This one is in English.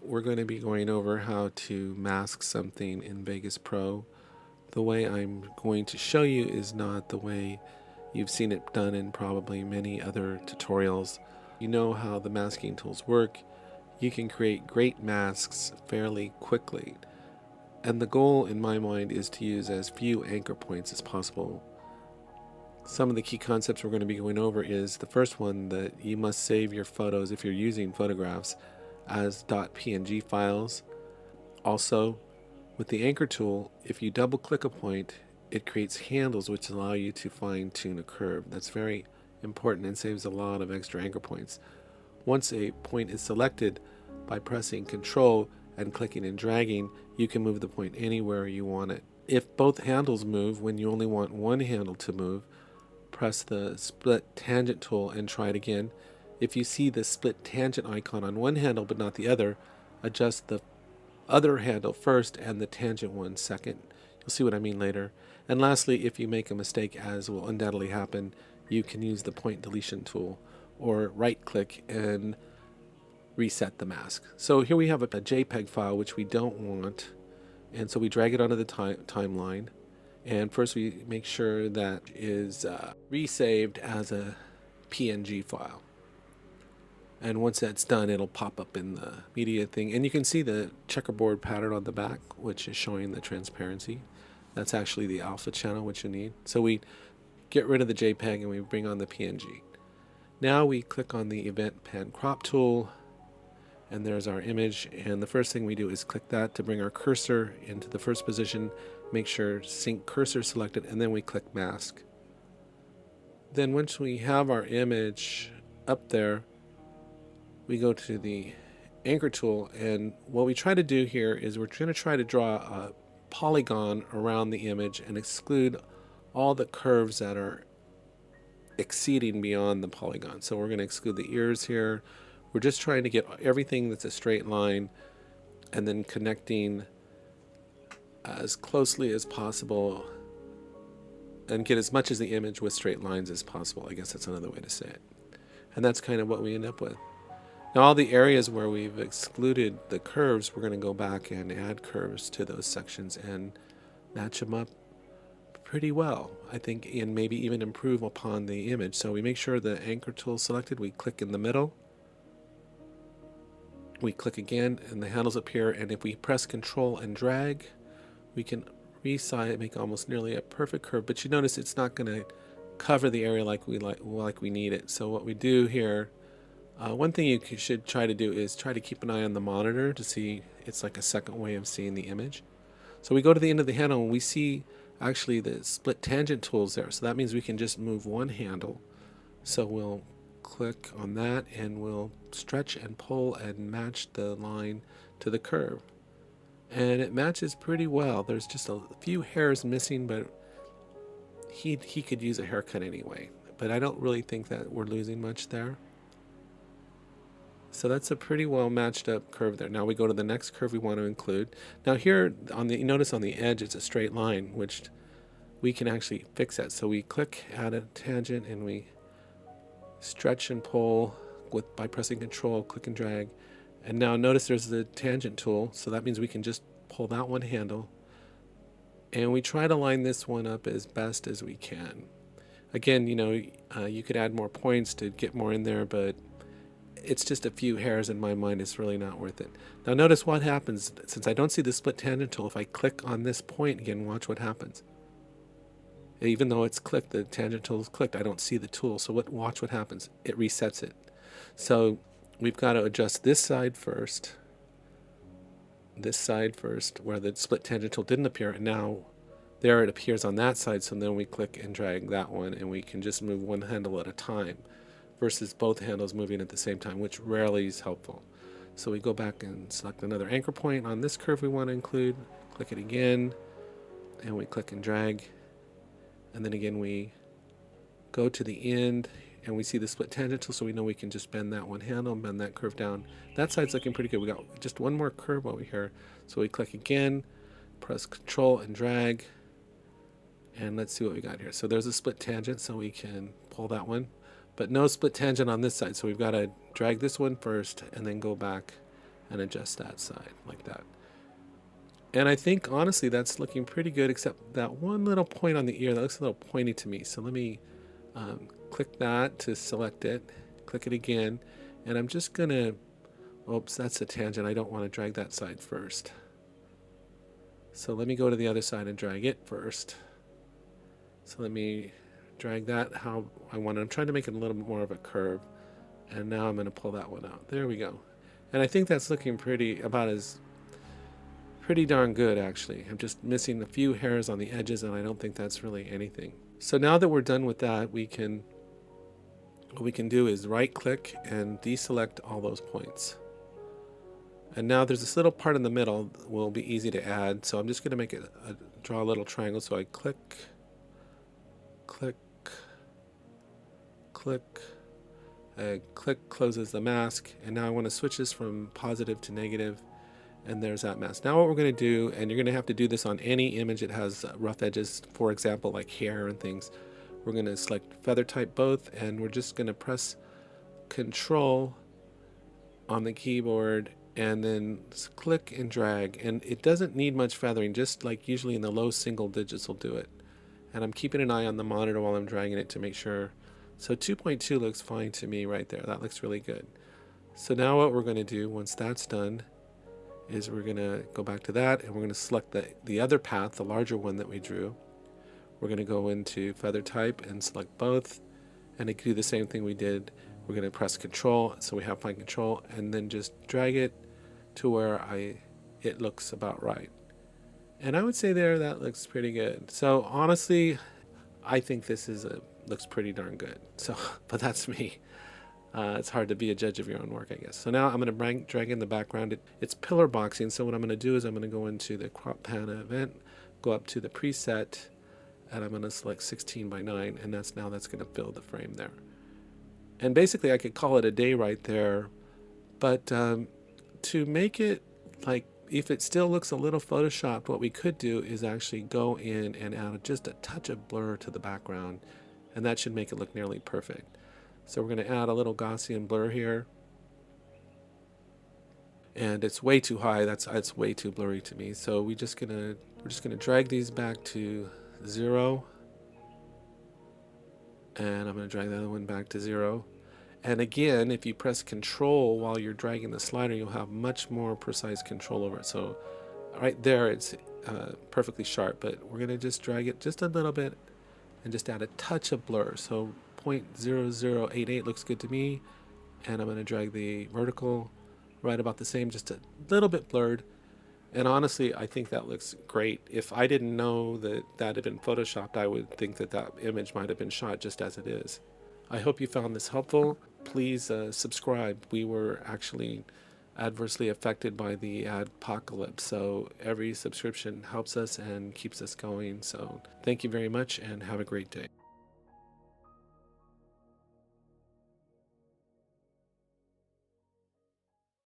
we're going to be going over how to mask something in Vegas Pro. The way I'm going to show you is not the way you've seen it done in probably many other tutorials. You know how the masking tools work. You can create great masks fairly quickly. And the goal in my mind is to use as few anchor points as possible. Some of the key concepts we're going to be going over is the first one, that you must save your photos if you're using photographs as .png files. Also, with the anchor tool, if you double click a point, it creates handles which allow you to fine tune a curve. That's very important and saves a lot of extra anchor points. Once a point is selected, by pressing Control and clicking and dragging, you can move the point anywhere you want it. If both handles move when you only want one handle to move, press the split tangent tool and try it again. If you see the split tangent icon on one handle but not the other, adjust the other handle first and the tangent one second. You'll see what I mean later. And lastly, if you make a mistake, as will undoubtedly happen, you can use the point deletion tool or right click and reset the mask. So here we have a JPEG file which we don't want, and so we drag it onto the timeline. And first we make sure that is resaved as a PNG file. And once that's done, it'll pop up in the media thing. And you can see the checkerboard pattern on the back, which is showing the transparency. That's actually the alpha channel, which you need. So we get rid of the JPEG and we bring on the PNG. Now we click on the Event Pan Crop tool, and there's our image. And the first thing we do is click that to bring our cursor into the first position. Make sure Sync Cursor selected, and then we click Mask. Then once we have our image up there, we go to the anchor tool, and what we try to do here is we're going to try to draw a polygon around the image and exclude all the curves that are exceeding beyond the polygon. So we're going to exclude the ears here. We're just trying to get everything that's a straight line and then connecting as closely as possible and get as much as the image with straight lines as possible. I guess that's another way to say it. And that's kind of what we end up with. Now all the areas where we've excluded the curves, we're going to go back and add curves to those sections and match them up pretty well, I think, and maybe even improve upon the image. So we make sure the anchor tool is selected, we click in the middle, we click again and the handles appear, and if we press Control and drag, we can resize, make almost nearly a perfect curve, but you notice it's not going to cover the area like we need it. So what we do here, one thing you should try to do is try to keep an eye on the monitor to see, it's like a second way of seeing the image. So we go to the end of the handle and we see actually the split tangent tools there. So that means we can just move one handle. So we'll click on that and we'll stretch and pull and match the line to the curve. And it matches pretty well. There's just a few hairs missing, but he could use a haircut anyway. But I don't really think that we're losing much there. So that's a pretty well matched up curve there. Now we go to the next curve we want to include. Now here on the, notice on the edge it's a straight line, which we can actually fix that. So we click add a tangent and we stretch and pull by pressing Control, click and drag. And now notice there's the tangent tool, so that means we can just pull that one handle. And we try to line this one up as best as we can. Again, you know, you could add more points to get more in there, but it's just a few hairs in my mind. It's really not worth it. Now notice what happens. Since I don't see the split tangent tool, if I click on this point again, watch what happens. Even though it's clicked, the tangent tool is clicked, I don't see the tool. So watch what happens. It resets it. So we've got to adjust this side first, where the split tangent tool didn't appear, and now there it appears on that side. So then we click and drag that one, and we can just move one handle at a time versus both handles moving at the same time, which rarely is helpful. So we go back and select another anchor point on this curve we want to include, click it again, and we click and drag, and then again we go to the end and we see the split tangent tool, so we know we can just bend that one handle and bend that curve down. That side's looking pretty good. We got just one more curve over here, so we click again, press Control and drag, and let's see what we got here. So there's a split tangent, so we can pull that one, but no split tangent on this side, so we've got to drag this one first and then go back and adjust that side like that. And I think honestly that's looking pretty good, except that one little point on the ear that looks a little pointy to me. So let me click that to select it, click it again, and I'm just gonna, oops, that's a tangent. I don't want to drag that side first. So let me go to the other side and drag it first. So let me drag that how I want it. I'm trying to make it a little bit more of a curve. And now I'm going to pull that one out. There we go. And I think that's looking pretty darn good, actually. I'm just missing a few hairs on the edges, and I don't think that's really anything. So now that we're done with that, what we can do is right click and deselect all those points. And now there's this little part in the middle that will be easy to add. So I'm just going to make it draw a little triangle. So I click, click, click. Click closes the mask, and now I want to switch this from positive to negative, and there's that mask. Now what we're going to do, and you're going to have to do this on any image that has rough edges, for example like hair and things, we're going to select feather type both, and we're just going to press Control on the keyboard and then click and drag, and it doesn't need much feathering, just like usually in the low single digits will do it. And I'm keeping an eye on the monitor while I'm dragging it to make sure. So 2.2 looks fine to me right there. That looks really good. So now what we're going to do once that's done is we're going to go back to that, and we're going to select the other path, the larger one that we drew. We're going to go into feather type and select both, and do the same thing we did. We're going to press Control, so we have fine control, and then just drag it to where it looks about right. And I would say there that looks pretty good. So honestly, I think this looks pretty darn good. So, but that's me. It's hard to be a judge of your own work, I guess. So now I'm going to drag in the background. It's pillar boxing. So what I'm going to do is I'm going to go into the crop pan event, go up to the preset, and I'm going to select 16:9, and that's going to fill the frame there. And basically I could call it a day right there, but to make it like, if it still looks a little photoshopped, what we could do is actually go in and add just a touch of blur to the background, and that should make it look nearly perfect. So we're going to add a little Gaussian blur here, and it's way too high. It's way too blurry to me. So we're just gonna drag these back to 0, and I'm going to drag the other one back to 0. And again, if you press Control while you're dragging the slider, you'll have much more precise control over it. So right there, it's perfectly sharp, but we're going to just drag it just a little bit and just add a touch of blur. So 0.0088 looks good to me, and I'm going to drag the vertical right about the same, just a little bit blurred. And honestly, I think that looks great. If I didn't know that had been photoshopped, I would think that image might have been shot just as it is. I hope you found this helpful. Please subscribe. We were actually adversely affected by the adpocalypse, so every subscription helps us and keeps us going. So thank you very much, and have a great day.